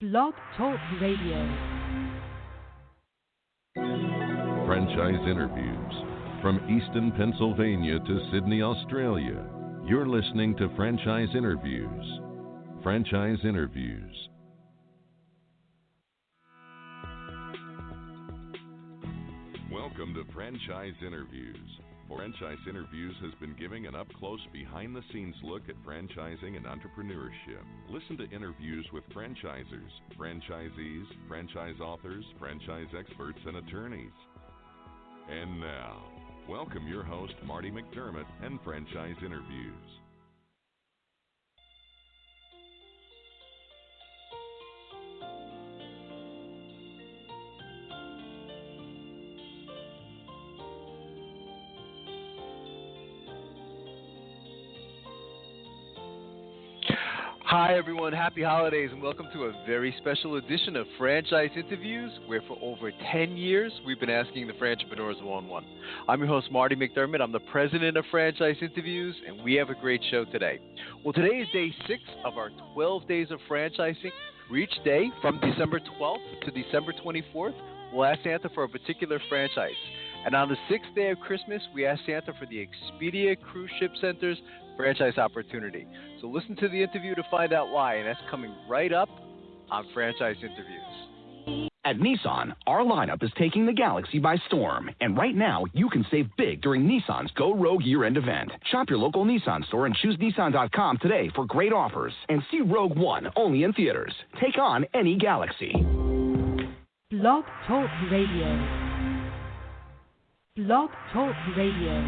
Blog Talk Radio. Franchise interviews. From Easton, Pennsylvania to Sydney, Australia, you're listening to Franchise Interviews. Franchise Interviews. Welcome to Franchise Interviews. Franchise Interviews has been giving an up-close, behind-the-scenes look at franchising and entrepreneurship. Listen to interviews with franchisers, franchisees, franchise authors, franchise experts, and attorneys. And now, welcome your host, Marty McDermott, and Franchise Interviews. Hi everyone, happy holidays and welcome to a very special edition of Franchise Interviews, where for over 10 years we've been asking the Frantrepreneurs one-on-one. I'm your host Marty McDermott, I'm the president of Franchise Interviews, and we have a great show today. Well, today is day 6 of our 12 days of franchising. For each day, from December 12th to December 24th, we'll ask Santa for a particular franchise. And on the 6th day of Christmas, we ask Santa for the Expedia CruiseShipCenters franchise opportunity. So listen to the interview to find out why, and that's coming right up on Franchise Interviews. At Nissan, our lineup is taking the galaxy by storm. And right now, you can save big during Nissan's Go Rogue year-end event. Shop your local Nissan store and choose Nissan.com today for great offers. And see Rogue One only in theaters. Take on any galaxy. Blog Talk Radio. Blog Talk Radio.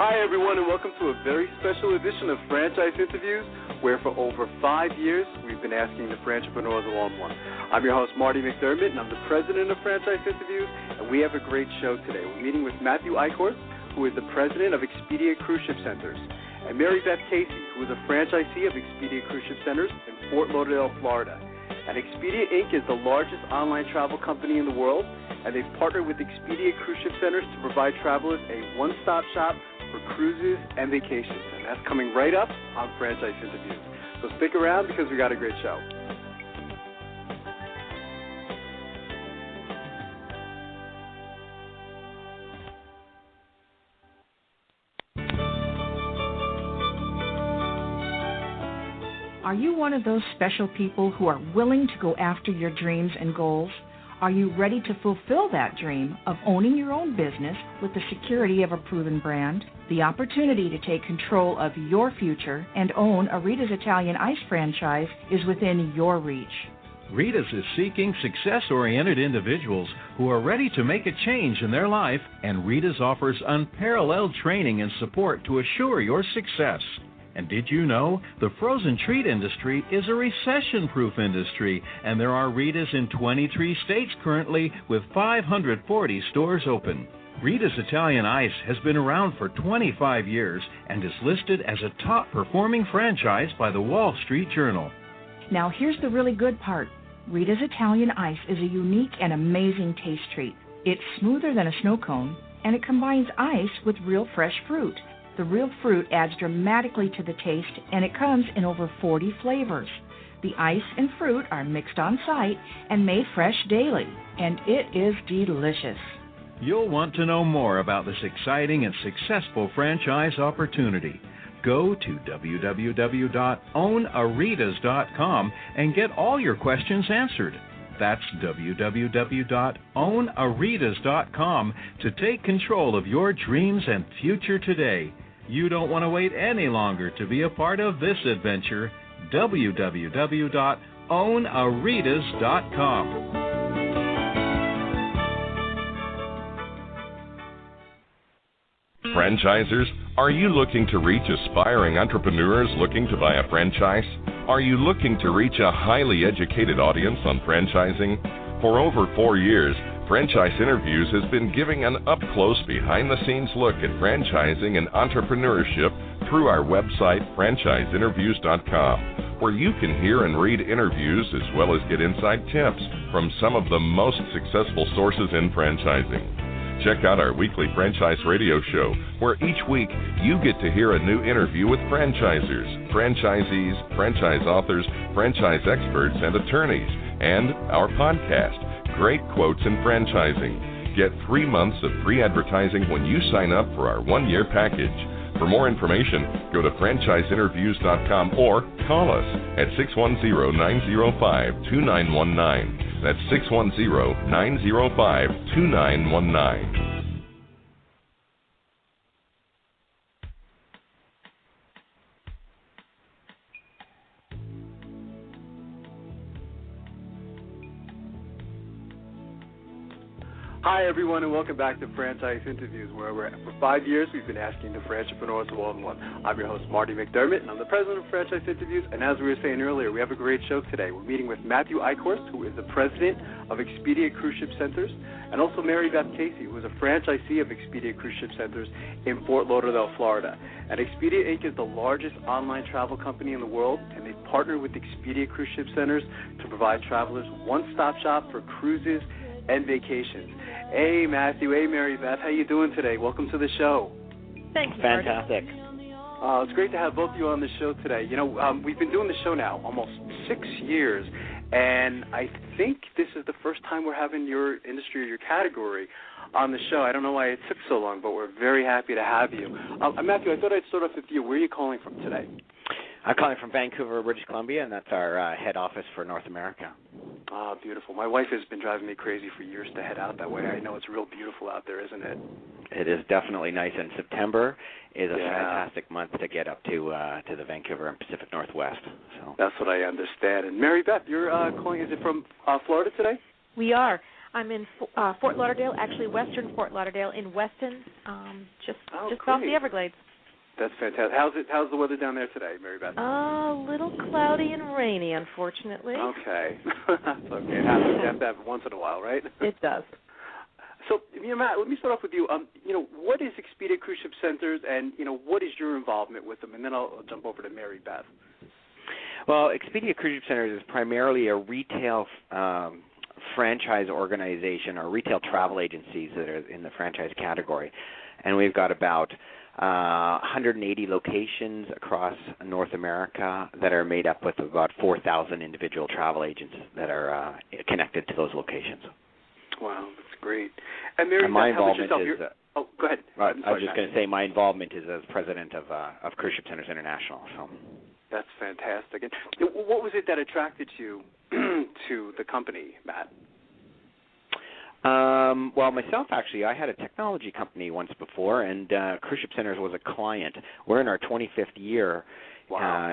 Hi everyone, and welcome to a very special edition of Franchise Interviews, where for over 5 years we've been asking the Frantrepreneurs one-on-one. I'm your host Marty McDermott, and I'm the president of Franchise Interviews, and we have a great show today. We're meeting with Matthew Eichhorst, who is the president of Expedia CruiseShipCenters, and Mary Beth Casey, who is a franchisee of Expedia CruiseShipCenters in Fort Lauderdale, Florida. And Expedia Inc. is the largest online travel company in the world, and they've partnered with Expedia CruiseShipCenters to provide travelers a one-stop shop for cruises and vacations, and that's coming right up on Franchise Interviews. So stick around because we got a great show. Are you one of those special people who are willing to go after your dreams and goals? Are you ready to fulfill that dream of owning your own business with the security of a proven brand? The opportunity to take control of your future and own a Rita's Italian Ice franchise is within your reach. Rita's is seeking success-oriented individuals who are ready to make a change in their life, and Rita's offers unparalleled training and support to assure your success. And did you know the frozen treat industry is a recession-proof industry, and there are Rita's in 23 states currently with 540 stores open. Rita's Italian Ice has been around for 25 years and is listed as a top-performing franchise by the Wall Street Journal. Now here's the really good part. Rita's Italian Ice is a unique and amazing taste treat. It's smoother than a snow cone, and it combines ice with real fresh fruit. The real fruit adds dramatically to the taste, and it comes in over 40 flavors. The ice and fruit are mixed on site and made fresh daily, and it is delicious. You'll want to know more about this exciting and successful franchise opportunity. Go to www.ownaritas.com and get all your questions answered. That's www.ownaritas.com to take control of your dreams and future today. You don't want to wait any longer to be a part of this adventure. www.ownaritas.com. Franchisers, are you looking to reach aspiring entrepreneurs looking to buy a franchise? Are you looking to reach a highly educated audience on franchising? For over 4 years, Franchise Interviews has been giving an up-close, behind-the-scenes look at franchising and entrepreneurship through our website, franchiseinterviews.com. where you can hear and read interviews as well as get inside tips from some of the most successful sources in franchising. Check out our weekly franchise radio show, where each week you get to hear a new interview with franchisers, franchisees, franchise authors, franchise experts, and attorneys, and our podcast, Great Quotes in Franchising. Get 3 months of free advertising when you sign up for our 1-year package. For more information, go to franchiseinterviews.com or call us at 610-905-2919. That's 610-905-2919. Hi, everyone, and welcome back to Franchise Interviews, where for 5 years we've been asking the entrepreneurs one-on-one. I'm your host, Marty McDermott, and I'm the president of Franchise Interviews. And as we were saying earlier, we have a great show today. We're meeting with Matthew Eichhorst, who is the president of Expedia CruiseShipCenters, and also Mary Beth Casey, who is a franchisee of Expedia CruiseShipCenters in Fort Lauderdale, Florida. And Expedia Inc. is the largest online travel company in the world, and they've partnered with Expedia CruiseShipCenters to provide travelers one-stop shop for cruises and vacations. Hey, Matthew. Hey, Mary Beth. How you doing today? Welcome to the show. Thank you. Fantastic. It's great to have both of you on the show today. You know, we've been doing the show now almost 6 years, and I think this is the first time we're having your industry or your category on the show. I don't know why it took so long, but we're very happy to have you. Matthew, I thought I'd start off with you. Where are you calling from today? I'm calling from Vancouver, British Columbia, and that's our head office for North America. Ah, beautiful. My wife has been driving me crazy for years to head out that way. I know it's real beautiful out there, isn't it? It is definitely nice, and September is a fantastic month to get up to the Vancouver and Pacific Northwest. So that's what I understand. And Mary Beth, you're calling. Is it from Florida today? We are. I'm in Fort Lauderdale, actually western Fort Lauderdale, in Weston, just off the Everglades. That's fantastic. How's the weather down there today, Mary Beth? A little cloudy and rainy, unfortunately. Okay. That's okay. It happens. You have to have it once in a while, right? It does. So, Matt, let me start off with you. What is Expedia CruiseShipCenters, and, what is your involvement with them? And then I'll jump over to Mary Beth. Well, Expedia CruiseShipCenters is primarily a retail franchise organization or retail travel agencies that are in the franchise category. And we've got about 180 locations across North America that are made up with about 4,000 individual travel agents that are connected to those locations. Wow, that's great. And Mary, my involvement is... go ahead. I was just going to say my involvement is as president of CruiseShipCenters International. So that's fantastic. And what was it that attracted you to the company, Matt? Well, myself, actually, I had a technology company once before, and CruiseShipCenters was a client. We're in our 25th year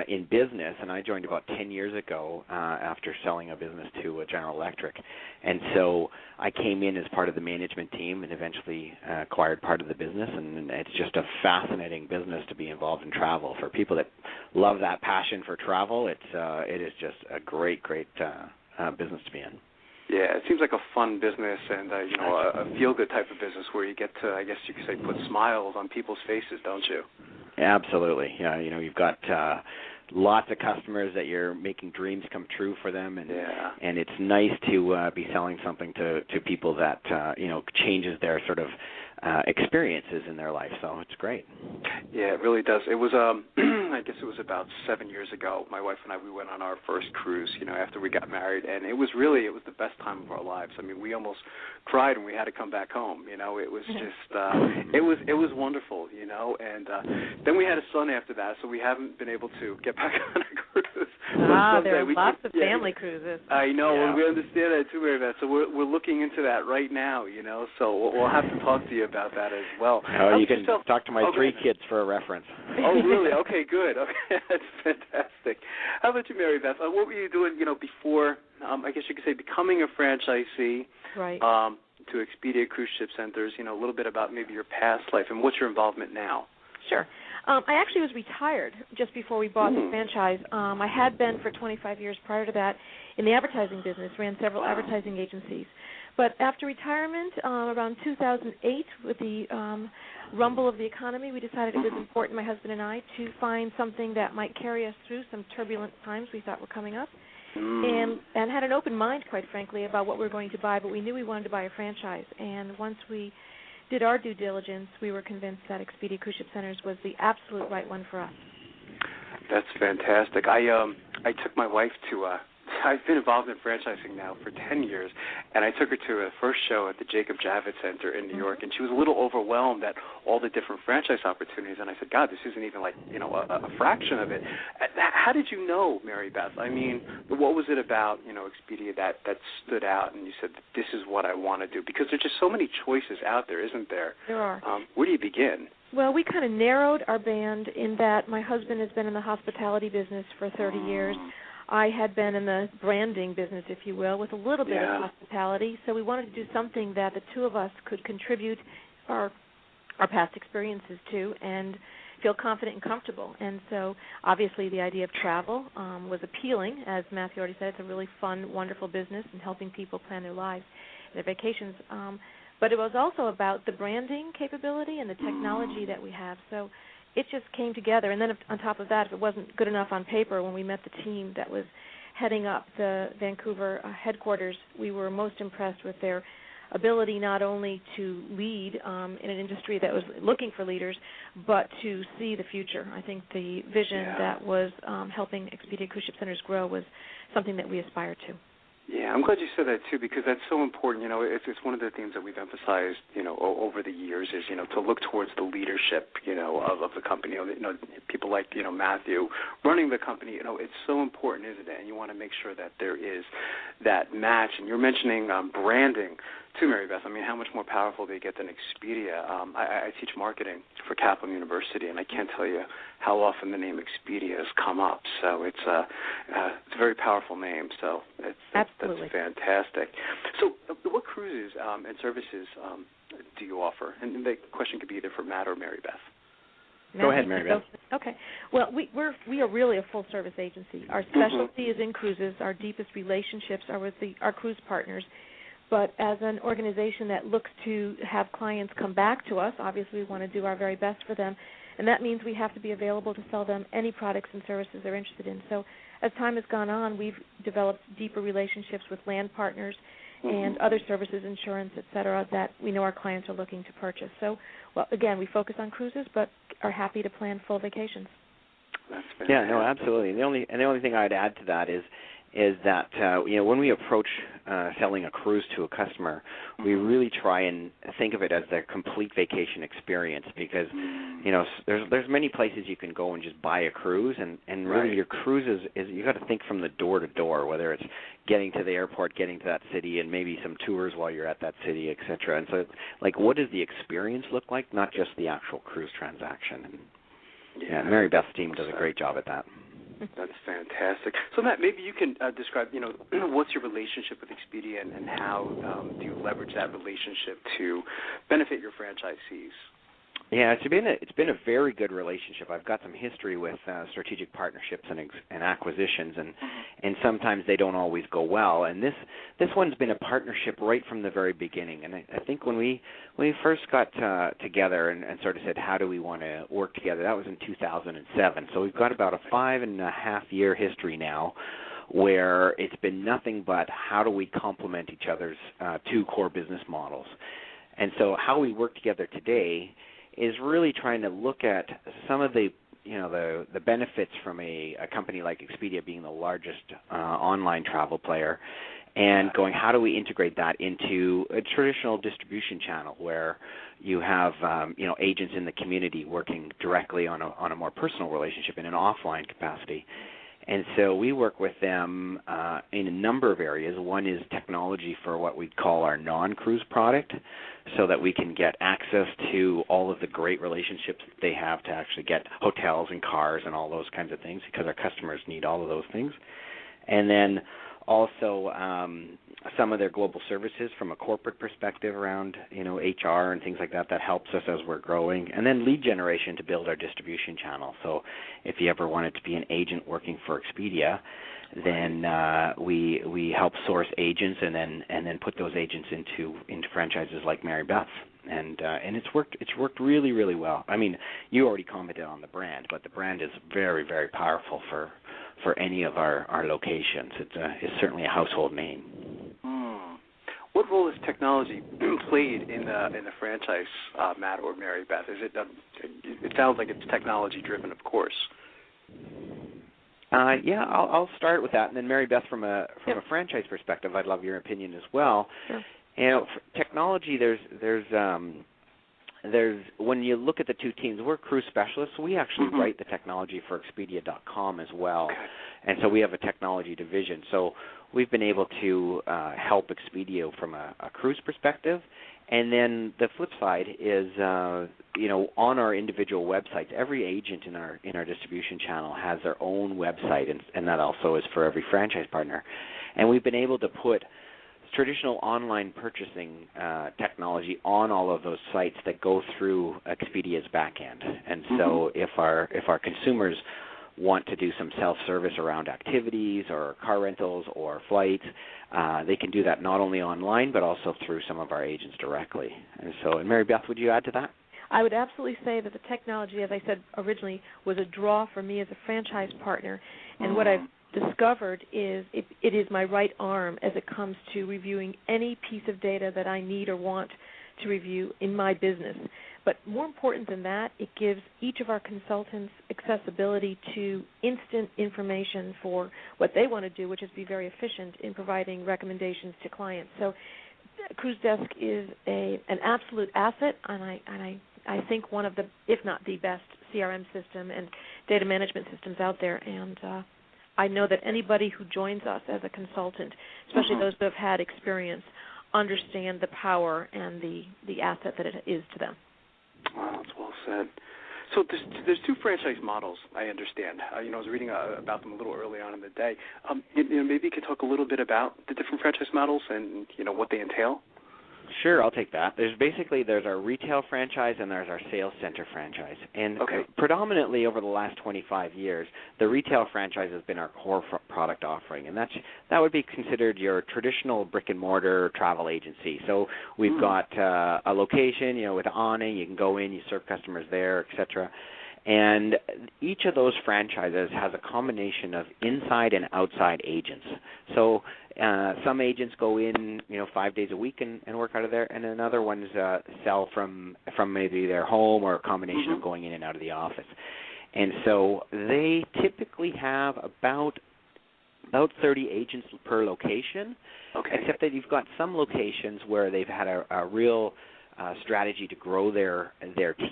in business, and I joined about 10 years ago after selling a business to General Electric. And so I came in as part of the management team and eventually acquired part of the business, and it's just a fascinating business to be involved in travel. For people that love that passion for travel, it is just a great business to be in. Yeah, it seems like a fun business and, a feel-good type of business where you get to, I guess you could say, put smiles on people's faces, don't you? Absolutely. Yeah, you've got lots of customers that you're making dreams come true for them, and it's nice to be selling something to people that, changes their sort of experiences in their life. So it's great. Yeah, it really does. It was, I guess it was about 7 years ago. My wife and I, we went on our first cruise, after we got married, and it was the best time of our lives. I mean, we almost cried when we had to come back home. It was just, it was wonderful, and then we had a son after that, so we haven't been able to get back on a cruise. There are lots of family cruises. I know, and we understand that too, Mary Beth. So we're looking into that right now, so we'll have to talk to you about that as well. You can talk to my 3 kids for a reference. Oh, really? Okay, good. Okay, that's fantastic. How about you, Mary Beth? What were you doing, before, I guess you could say, becoming a franchisee to Expedia CruiseShipCenters, a little bit about maybe your past life and what's your involvement now? Sure. I actually was retired just before we bought the franchise. I had been for 25 years prior to that in the advertising business, ran several advertising agencies. But after retirement, around 2008, with the rumble of the economy, we decided it was important, my husband and I, to find something that might carry us through some turbulent times we thought were coming up, and had an open mind, quite frankly, about what we were going to buy, but we knew we wanted to buy a franchise. And once we did our due diligence, we were convinced that Expedia CruiseShipCenters was the absolute right one for us. That's fantastic. I took my wife to I've been involved in franchising now for 10 years, and I took her to a first show at the Jacob Javits Center in New York, and she was a little overwhelmed at all the different franchise opportunities, and I said, God, this isn't even like, a fraction of it. How did you know, Mary Beth? I mean, what was it about, Expedia that stood out, and you said, this is what I want to do? Because there's just so many choices out there, isn't there? There are. Where do you begin? Well, we kind of narrowed our band in that my husband has been in the hospitality business for 30 years. I had been in the branding business, if you will, with a little bit of hospitality. So we wanted to do something that the two of us could contribute our past experiences to and feel confident and comfortable. And so obviously the idea of travel was appealing. As Matthew already said, it's a really fun, wonderful business and helping people plan their lives, their vacations. But it was also about the branding capability and the technology that we have. So it just came together. And then on top of that, if it wasn't good enough on paper, when we met the team that was heading up the Vancouver headquarters, we were most impressed with their ability not only to lead in an industry that was looking for leaders, but to see the future. I think the vision that was helping Expedia CruiseShipCenters grow was something that we aspire to. Yeah, I'm glad you said that, too, because that's so important. It's one of the things that we've emphasized, over the years is, to look towards the leadership, of the company. People like, Matthew running the company, it's so important, isn't it? And you want to make sure that there is that match. And you're mentioning branding, too, Mary Beth. I mean, how much more powerful do you get than Expedia? I teach marketing for Kaplan University, and I can't tell you how often the name Expedia has come up. So it's a very powerful name. So that's fantastic. So what cruises and services do you offer? And the question could be either for Matt or Mary Beth. Go ahead, Mary Beth. Okay. Well, we are really a full-service agency. Our specialty is in cruises. Our deepest relationships are with our cruise partners. But as an organization that looks to have clients come back to us, obviously we want to do our very best for them. And that means we have to be available to sell them any products and services they're interested in. So as time has gone on, we've developed deeper relationships with land partners and other services, insurance, et cetera, that we know our clients are looking to purchase. So, well, again, we focus on cruises, but are happy to plan full vacations. That's fantastic. Yeah, no, absolutely. And the only thing I'd add to that is that when we approach selling a cruise to a customer, we really try and think of it as their complete vacation experience, because there's many places you can go and just buy a cruise, and really your cruise is you got to think from the door to door, whether it's getting to the airport, getting to that city, and maybe some tours while you're at that city, etc. And so, what does the experience look like, not just the actual cruise transaction? And Mary Beth's team does a great job at that. That's fantastic. So, Matt, maybe you can describe, what's your relationship with Expedia and how do you leverage that relationship to benefit your franchisees? Yeah, it's been a very good relationship. I've got some history with strategic partnerships and acquisitions, and sometimes they don't always go well. And this one's been a partnership right from the very beginning. And I think when we first got together and sort of said, how do we want to work together, that was in 2007. So we've got about a 5.5-year history now, where it's been nothing but how do we complement each other's two core business models. And so how we work together today is really trying to look at some of the benefits from a company like Expedia being the largest online travel player, and going, how do we integrate that into a traditional distribution channel where you have agents in the community working directly on a more personal relationship in an offline capacity. And so we work with them in a number of areas. One is technology for what we call our non-cruise product, so that we can get access to all of the great relationships that they have to actually get hotels and cars and all those kinds of things, because our customers need all of those things. And then Also, some of their global services from a corporate perspective around, HR and things like that. That helps us as we're growing. And then lead generation to build our distribution channel. So if you ever wanted to be an agent working for Expedia, then we help source agents and then put those agents into franchises like Mary Beth. And it's worked really, really well. I mean, you already commented on the brand, but the brand is very, very powerful for any of our locations. It's certainly a household name. What role has technology played in the franchise, Matt or Mary Beth? Is it? It sounds like it's technology driven, of course. Yeah, I'll start with that, and then Mary Beth, from a franchise perspective, I'd love your opinion as well. Sure. Technology. There's when you look at the two teams, we're cruise specialists, so we actually write the technology for Expedia.com as well, and so we have a technology division. So we've been able to help Expedia from a cruise perspective. And then the flip side is, on our individual websites, every agent in our distribution channel has their own website, and that also is for every franchise partner. And we've been able to put traditional online purchasing technology on all of those sites that go through Expedia's back end. And so if our consumers want to do some self-service around activities or car rentals or flights, they can do that not only online but also through some of our agents directly. And so, Mary Beth, would you add to that? I would absolutely say that the technology, as I said originally, was a draw for me as a franchise partner. And what I've discovered is it is my right arm as it comes to reviewing any piece of data that I need or want to review in my business. But more important than that, it gives each of our consultants accessibility to instant information for what they want to do, which is be very efficient in providing recommendations to clients. So Cruise Desk is an absolute asset, and I think one of the, if not the best, CRM system and data management systems out there. And I know that anybody who joins us as a consultant, especially those that have had experience, understand the power and the asset that it is to them. Wow, that's well said. So there's two franchise models, I understand. I was reading about them a little early on in the day. Maybe you could talk a little bit about the different franchise models and what they entail. Sure, I'll take that. There's our retail franchise and there's our sales center franchise. And predominantly over the last 25 years, the retail franchise has been our core product offering, and that would be considered your traditional brick-and-mortar travel agency. So we've got a location, with an awning. You can go in, you serve customers there, etc. And each of those franchises has a combination of inside and outside agents. So some agents go in, 5 days a week and work out of there, and then other ones sell from maybe their home or a combination of going in and out of the office. And so they typically have about 30 agents per location, except that you've got some locations where they've had a real strategy to grow their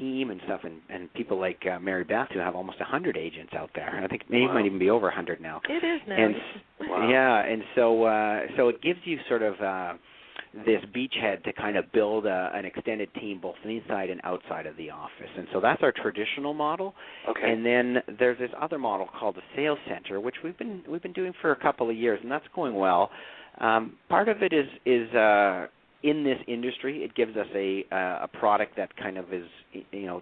team and stuff, and people like Mary Beth, who have almost 100 agents out there. I think maybe it might even be over 100 now. It is now. And, yeah, and so it gives you sort of this beachhead to kind of build an extended team both inside and outside of the office. And so that's our traditional model. And then there's this other model called the sales center, which we've been doing for a couple of years, and that's going well. Part of it is in this industry, it gives us a product that kind of is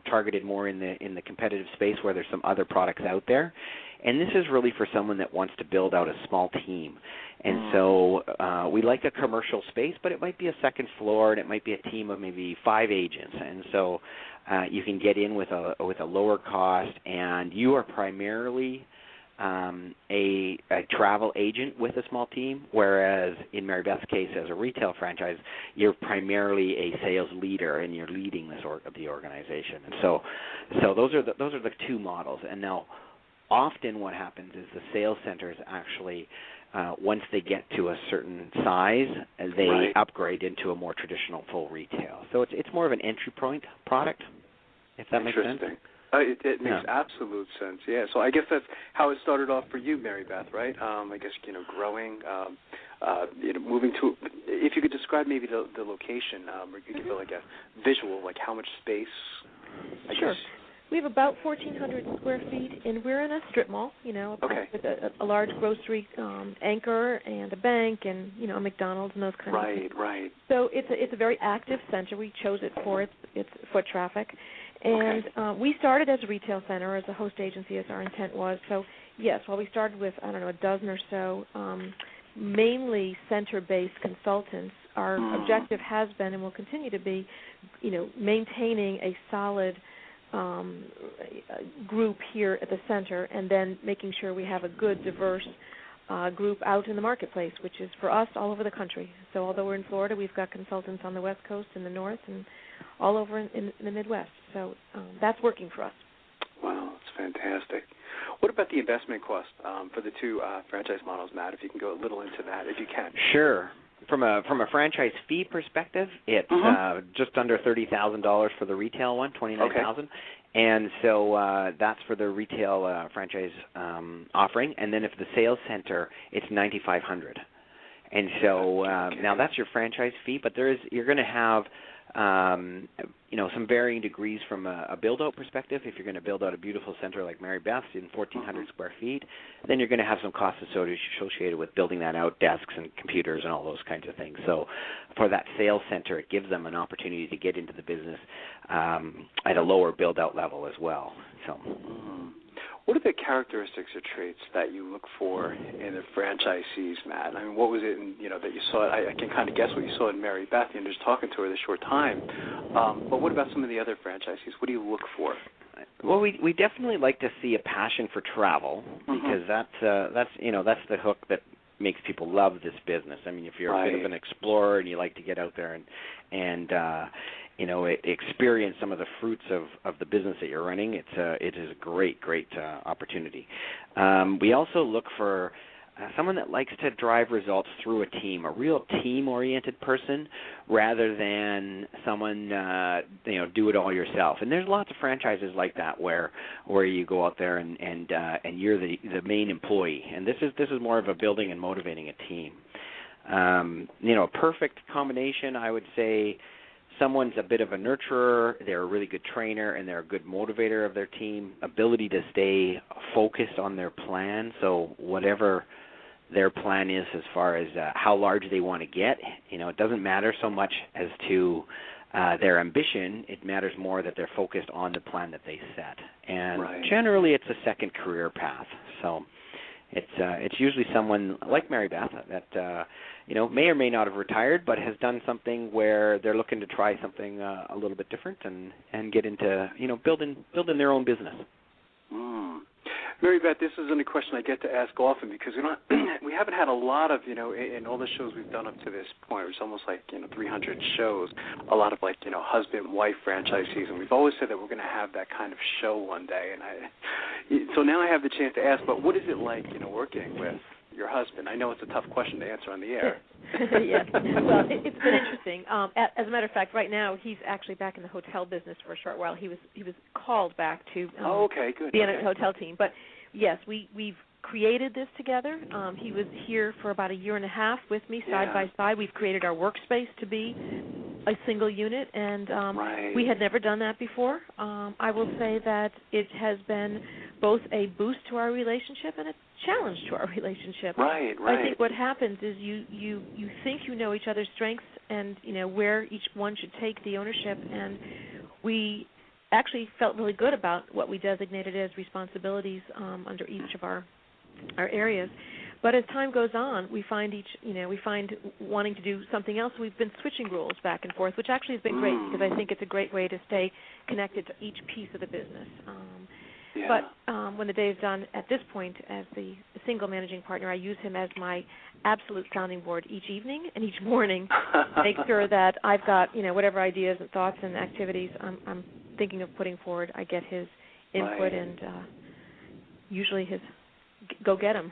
targeted more in the competitive space where there's some other products out there, and this is really for someone that wants to build out a small team. And so we like a commercial space, but it might be a second floor, and it might be a team of maybe 5 agents, and so you can get in with a lower cost, and you are primarily a travel agent with a small team, whereas in Mary Beth's case, as a retail franchise, you're primarily a sales leader and you're leading the organization. And so those are the two models. And now, often what happens is the sales centers actually, once they get to a certain size, they upgrade into a more traditional full retail. So it's more of an entry point product, if that makes sense. It makes absolute sense, yeah. So I guess that's how it started off for you, Mary Beth, right? I guess, growing, moving to, if you could describe maybe the location, or you could give like a visual, like how much space, I guess. We have about 1,400 square feet, and we're in a strip mall, with a large grocery anchor and a bank and, a McDonald's and those kind of things. Right. So it's a very active center. We chose it for its foot traffic. And we started as a retail center, as a host agency, as our intent was. So, yes, while we started with, a dozen or so, mainly center-based consultants, our objective has been and will continue to be, maintaining a solid group here at the center, and then making sure we have a good, diverse group out in the marketplace, which is for us all over the country. So although we're in Florida, we've got consultants on the West Coast, in the North, and all over in the Midwest. So that's working for us. Wow, that's fantastic. What about the investment cost for the two franchise models, Matt, if you can go a little into that, if you can? Sure. From a franchise fee perspective, it's just under $30,000 for the retail one, $29,000, and so that's for the retail franchise offering. And then if the sales center, it's $9,500. And so now that's your franchise fee, but you're going to have some varying degrees from a build-out perspective. If you're going to build out a beautiful center like Mary Beth's in 1,400 square feet, then you're going to have some costs associated with building that out, desks and computers and all those kinds of things. So for that sales center, it gives them an opportunity to get into the business at a lower build-out level as well. So. What are the characteristics or traits that you look for in the franchisees, Matt? I mean, what was it, that you saw? I can kind of guess what you saw in Mary Beth. You're just talking to her this short time. But what about some of the other franchisees? What do you look for? Well, we definitely like to see a passion for travel, because that's the hook that makes people love this business. I mean, if you're a bit of an explorer and you like to get out there and experience some of the fruits of the business that you're running, it is a great opportunity. We also look for someone that likes to drive results through a team, a real team-oriented person, rather than someone do it all yourself. And there's lots of franchises like that where you go out there and you're the main employee. And this is more of a building and motivating a team. A perfect combination, I would say. Someone's a bit of a nurturer, they're a really good trainer, and they're a good motivator of their team, ability to stay focused on their plan. So whatever their plan is as far as how large they want to get, it doesn't matter so much as to their ambition. It matters more that they're focused on the plan that they set. And generally it's a second career path. So it's usually someone like Mary Beth that may or may not have retired, but has done something where they're looking to try something a little bit different and get into building their own business. Mary Beth, this isn't a question I get to ask often because we haven't had a lot of, in all the shows we've done up to this point, it's almost like 300 shows, a lot of husband-wife franchisees, and we've always said that we're going to have that kind of show one day. And so now I have the chance to ask, but what is it like, working with your husband? I know it's a tough question to answer on the air. Yes. Well, it's been interesting. As a matter of fact, right now he's actually back in the hotel business for a short while. He was called back to be on a hotel team. But yes, we've created this together. He was here for about a year and a half with me, side by side. We've created our workspace to be a single unit, and we had never done that before. I will say that it has been both a boost to our relationship and a challenge to our relationship. Right. I think what happens is you think you know each other's strengths and where each one should take the ownership, and we actually felt really good about what we designated as responsibilities under each of our areas. But as time goes on, we find wanting to do something else. We've been switching roles back and forth, which actually has been great because I think it's a great way to stay connected to each piece of the business. But when the day is done, at this point, as the single managing partner, I use him as my absolute sounding board each evening and each morning. Make sure that I've got whatever ideas and thoughts and activities I'm thinking of putting forward. I get his input and usually his go get him.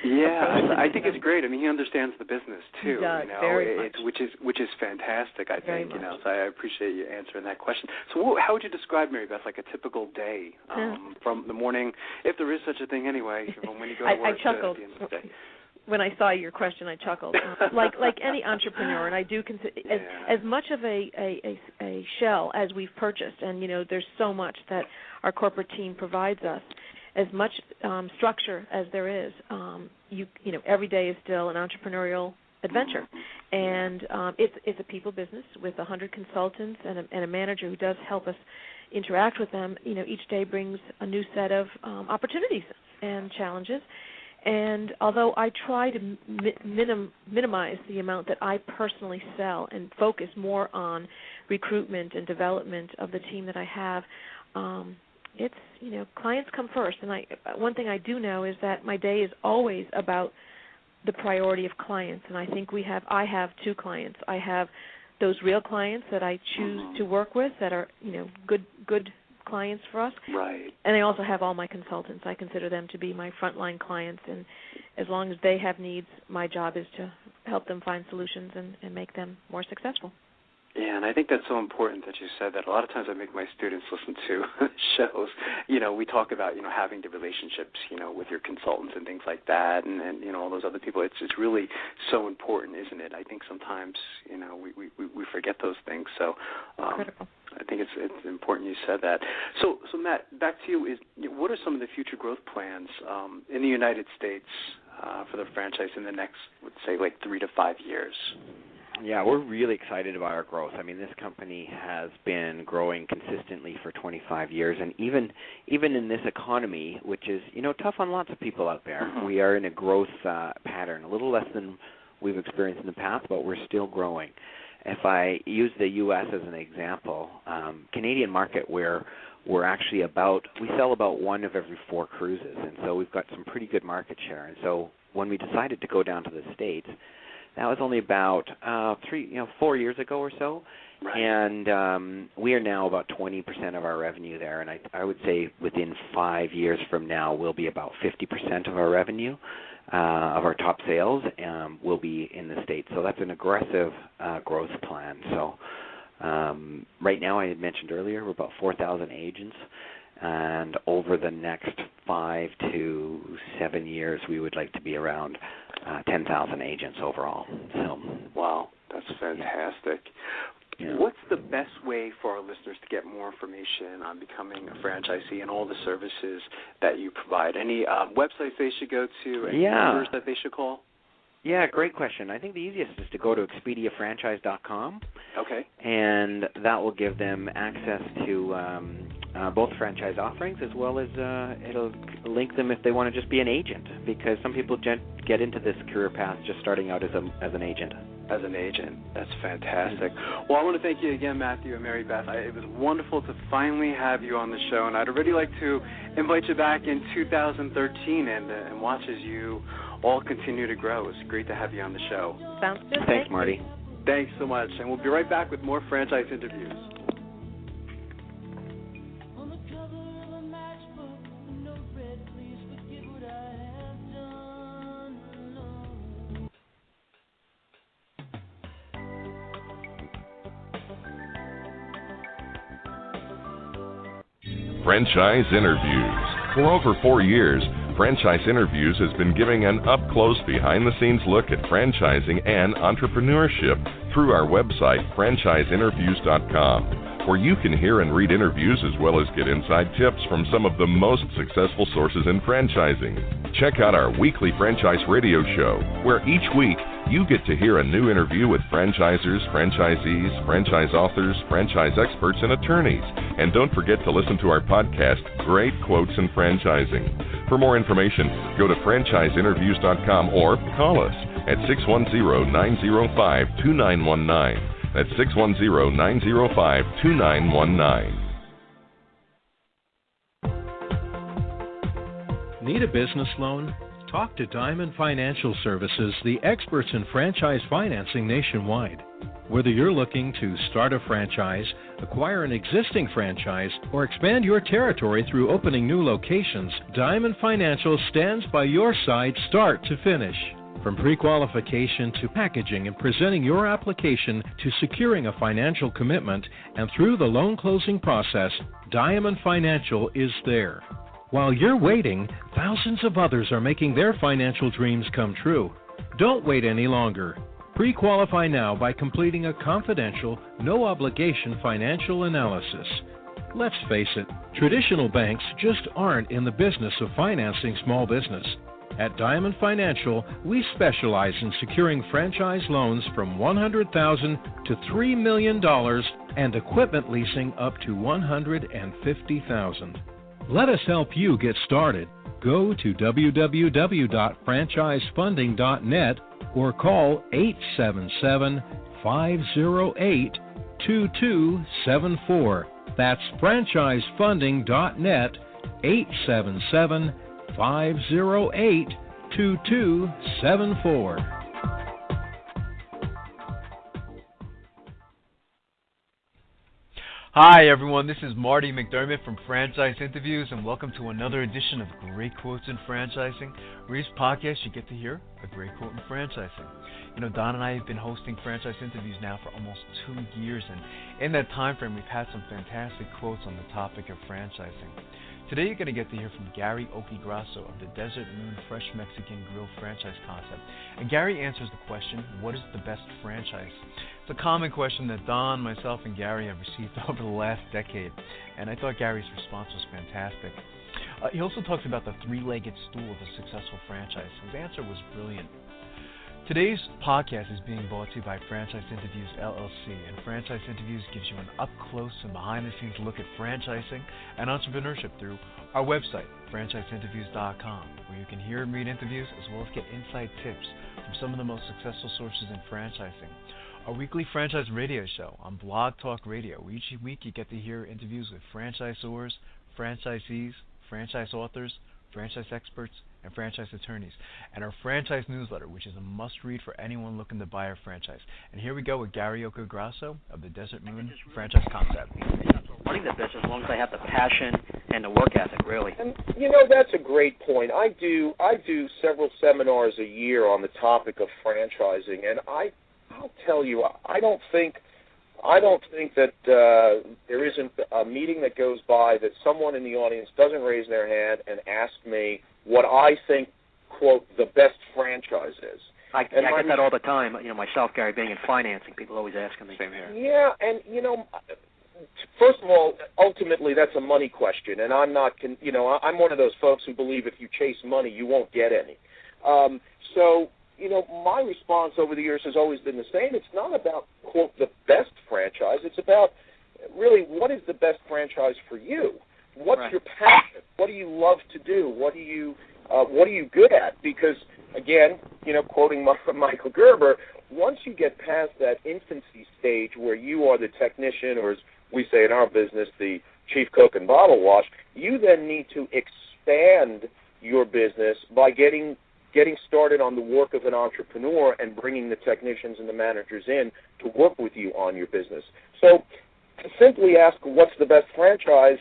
I think it's great. I mean, he understands the business too. He does, very much. Which is fantastic. I very think much. So I appreciate you answering that question. So, how would you describe, Mary Beth, like a typical day from the morning, if there is such a thing anyway, from when you go to work I chuckled. to the end of the day? when I saw your question, I chuckled. Like any entrepreneur, and I do consider as much of a shell as we've purchased, and there's so much that our corporate team provides us. As much structure as there is, every day is still an entrepreneurial adventure, and it's a people business with 100 consultants and a manager who does help us interact with them. Each day brings a new set of opportunities and challenges. And although I try to minimize the amount that I personally sell and focus more on recruitment and development of the team that I have, it's clients come first. And one thing I do know is that my day is always about the priority of clients. And I think I have two clients. I have those real clients that I choose to work with that are good clients for us. Right. And I also have all my consultants. I consider them to be my frontline clients, and as long as they have needs, my job is to help them find solutions and make them more successful. Yeah, and I think that's so important that you said that. A lot of times I make my students listen to shows. We talk about, having the relationships, with your consultants and things like that, and all those other people. It's really so important, isn't it? I think sometimes, we forget those things. So critical. I think it's important you said that. So Matt, back to you. What are some of the future growth plans in the United States for the franchise in the next, let's say, 3 to 5 years? Yeah, we're really excited about our growth. I mean, this company has been growing consistently for 25 years, and even in this economy, which is, tough on lots of people out there, we are in a growth pattern, a little less than we've experienced in the past, but we're still growing. If I use the U.S. as an example, Canadian market, where we're actually we sell about 1 of every 4 cruises, and so we've got some pretty good market share. And so when we decided to go down to the States, that was only about 4 years ago or so, right. And we are now about 20% of our revenue there, and I would say within 5 years from now, we'll be about 50% of our revenue, of our top sales, will be in the States. So that's an aggressive growth plan. So right now, I had mentioned earlier, we're about 4,000 agents, and over the next 5 to 7 years, we would like to be around 10,000 agents overall. So, wow, that's fantastic. Yeah. What's the best way for our listeners to get more information on becoming a franchisee and all the services that you provide? Any websites they should go to? Any numbers that they should call? Yeah, great question. I think the easiest is to go to ExpediaFranchise.com. Okay. And that will give them access to both franchise offerings, as well as it'll link them if they want to just be an agent, because some people get into this career path just starting out as an agent. As an agent. That's fantastic. Well, I want to thank you again, Matthew and Mary Beth. It was wonderful to finally have you on the show, and I'd already like to invite you back in 2013 and watch as you all continue to grow. It's great to have you on the show. Sounds good. Thanks, Marty. Thanks so much, and we'll be right back with more franchise interviews. Franchise Interviews. For over 4 years, Franchise Interviews has been giving an up-close, behind-the-scenes look at franchising and entrepreneurship through our website, franchiseinterviews.com, where you can hear and read interviews as well as get inside tips from some of the most successful sources in franchising. Check out our weekly franchise radio show, where each week you get to hear a new interview with franchisers, franchisees, franchise authors, franchise experts, and attorneys. And don't forget to listen to our podcast, Great Quotes in Franchising. For more information, go to franchiseinterviews.com or call us at 610-905-2919. That's 610-905-2919. Need a business loan? Talk to Diamond Financial Services, the experts in franchise financing nationwide. Whether you're looking to start a franchise, acquire an existing franchise, or expand your territory through opening new locations, Diamond Financial stands by your side start to finish. From pre-qualification to packaging and presenting your application to securing a financial commitment and through the loan closing process, Diamond Financial is there. While you're waiting, thousands of others are making their financial dreams come true. Don't wait any longer. Pre-qualify now by completing a confidential, no-obligation financial analysis. Let's face it, traditional banks just aren't in the business of financing small business. At Diamond Financial, we specialize in securing franchise loans from $100,000 to $3 million and equipment leasing up to $150,000. Let us help you get started. Go to www.franchisefunding.net or call 877-508-2274. That's franchisefunding.net, 877-508-2274. Hi everyone, this is Marty McDermott from Franchise Interviews, and welcome to another edition of Great Quotes in Franchising, where each podcast you get to hear a great quote in franchising. You know, Don and I have been hosting Franchise Interviews now for almost 2 years, and in that time frame we've had some fantastic quotes on the topic of franchising. Today you're going to get to hear from Gary Okigrasso of the Desert Moon Fresh Mexican Grill franchise concept. And Gary answers the question, what is the best franchise? It's a common question that Don, myself, and Gary have received over the last decade, and I thought Gary's response was fantastic. He also talks about the three-legged stool of a successful franchise. His answer was brilliant. Today's podcast is being brought to you by Franchise Interviews, LLC, and Franchise Interviews gives you an up-close and behind-the-scenes look at franchising and entrepreneurship through our website, franchiseinterviews.com, where you can hear and read interviews as well as get inside tips from some of the most successful sources in franchising. Our weekly franchise radio show on Blog Talk Radio, where each week you get to hear interviews with franchisors, franchisees, franchise authors, franchise experts, and franchise attorneys, and our franchise newsletter, which is a must-read for anyone looking to buy a franchise. And here we go with Gary Okigrasso of the Desert Moon Franchise Concept. Running the business as long as I have the passion and the work ethic, really. And you know, that's a great point. I do several seminars a year on the topic of franchising, and I'll tell you, I don't think that there isn't a meeting that goes by that someone in the audience doesn't raise their hand and ask me what I think, quote, the best franchise is. I get that all the time. You know, myself, Gary, being in financing, people always asking me. Same here. Yeah, and you know, first of all, ultimately that's a money question, and I'm not, I'm one of those folks who believe if you chase money, you won't get any. So, you know, my response over the years has always been the same. It's not about, quote, the best franchise. It's about really what is the best franchise for you. What's your passion? What do you love to do? What are you good at? Because, again, you know, quoting Michael Gerber, once you get past that infancy stage where you are the technician, or as we say in our business, the chief cook and bottle wash, you then need to expand your business by getting started on the work of an entrepreneur and bringing the technicians and the managers in to work with you on your business. So to simply ask what's the best franchise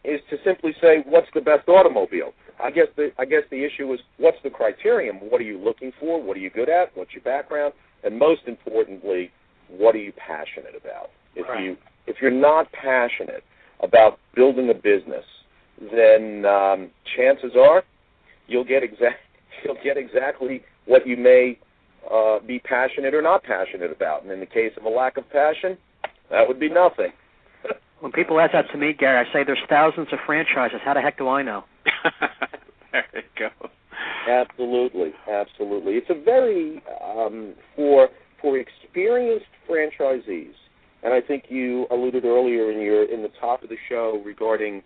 is to simply say what's the best automobile. I guess the issue is what's the criterion? What are you looking for? What are you good at? What's your background? And most importantly, what are you passionate about? If you're not passionate about building a business, then chances are you'll get exactly what you may be passionate or not passionate about. And in the case of a lack of passion, that would be nothing. When people ask that to me, Gary, I say there's thousands of franchises. How the heck do I know? There you go. Absolutely. It's a very for experienced franchisees, and I think you alluded earlier in the top of the show regarding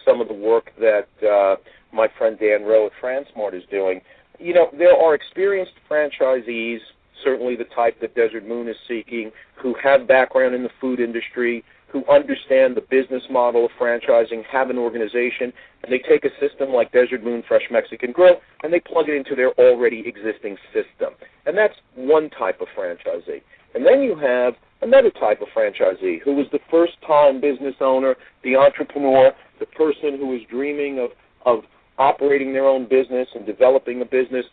some of the work that my friend Dan Rowe at FranSmart is doing. You know, there are experienced franchisees, certainly the type that Desert Moon is seeking, who have background in the food industry, who understand the business model of franchising, have an organization, and they take a system like Desert Moon Fresh Mexican Grill, and they plug it into their already existing system. And that's one type of franchisee. And then you have another type of franchisee who is the first-time business owner, the entrepreneur, the person who is dreaming of operating their own business and developing a business,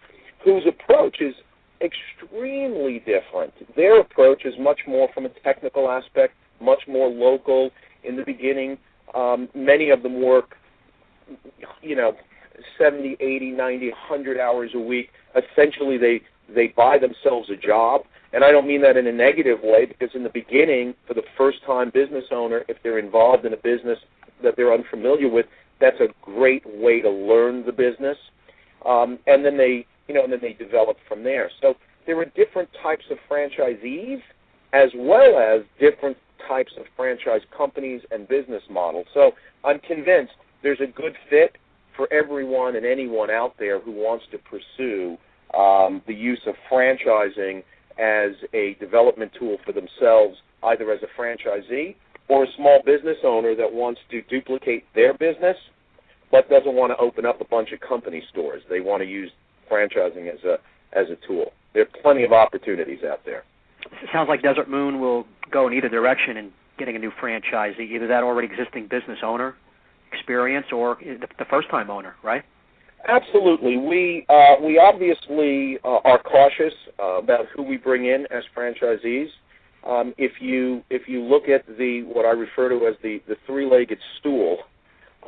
whose approach is extremely different. Their approach is much more from a technical aspect, much more local. In the beginning, many of them work 70, 80, 90, 100 hours a week. Essentially, they buy themselves a job. And I don't mean that in a negative way, because in the beginning, for the first-time business owner, if they're involved in a business that they're unfamiliar with, that's a great way to learn the business. And then they develop from there. So there are different types of franchisees, as well as different types of franchise companies and business models. So I'm convinced there's a good fit for everyone and anyone out there who wants to pursue the use of franchising as a development tool for themselves, either as a franchisee or a small business owner that wants to duplicate their business but doesn't want to open up a bunch of company stores. They want to use franchising as a tool. There are plenty of opportunities out there. It sounds like Desert Moon will go in either direction in getting a new franchisee, either that already existing business owner experience or the first-time owner, right? Absolutely. We obviously are cautious about who we bring in as franchisees. If you look at what I refer to as the three-legged stool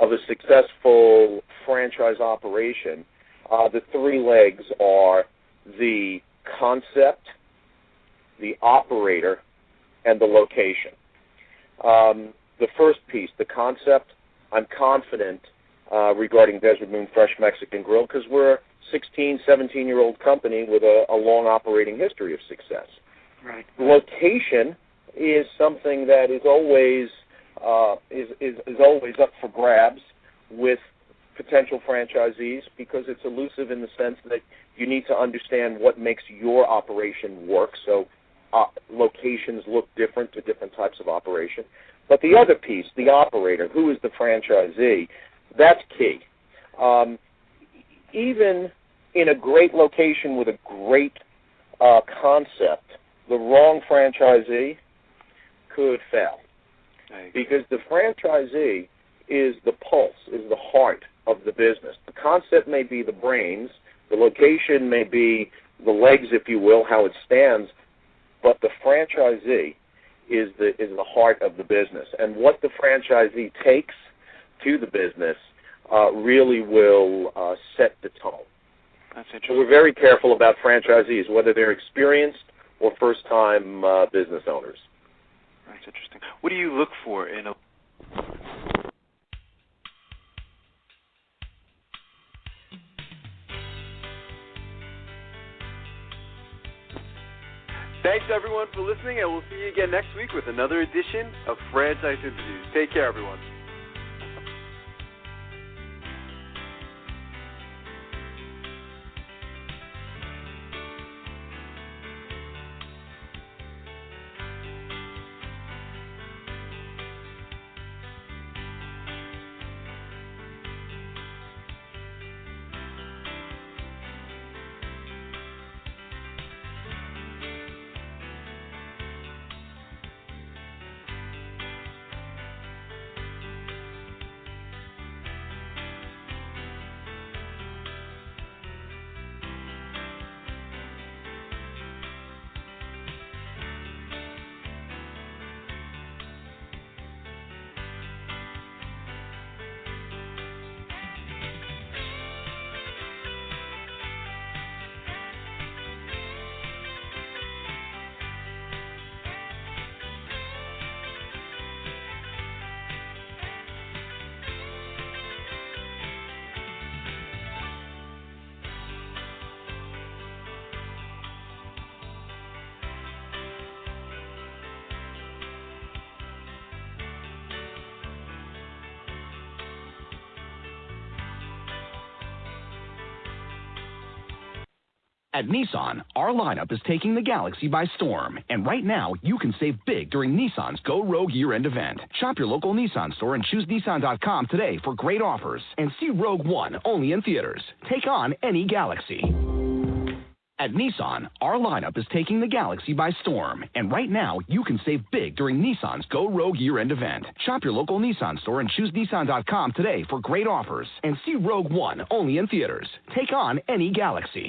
of a successful franchise operation, the three legs are the concept, the operator, and the location. The first piece, the concept, I'm confident regarding Desert Moon Fresh Mexican Grill because we're a 16, 17-year-old company with a long operating history of success. Right. Location is something that is always always up for grabs with potential franchisees because it's elusive in the sense that you need to understand what makes your operation work. So locations look different to different types of operation. But the other piece, the operator, who is the franchisee, that's key. Even in a great location with a great concept, the wrong franchisee could fail. Because the franchisee is the pulse, is the heart of the business. The concept may be the brains, the location may be the legs, if you will, how it stands, but the franchisee is the heart of the business. And what the franchisee takes to the business really will set the tone. That's So interesting. we're very careful about franchisees, whether they're experienced or first-time business owners. That's interesting. What do you look for in a... Thanks, everyone, for listening, and we'll see you again next week with another edition of Franchise Interviews. Take care, everyone. At Nissan, our lineup is taking the galaxy by storm. And right now, you can save big during Nissan's Go Rogue year-end event. Shop your local Nissan store and choose Nissan.com today for great offers. And see Rogue One only in theaters. Take on any galaxy. At Nissan, our lineup is taking the galaxy by storm. And right now, you can save big during Nissan's Go Rogue year-end event. Shop your local Nissan store and choose Nissan.com today for great offers. And see Rogue One only in theaters. Take on any galaxy.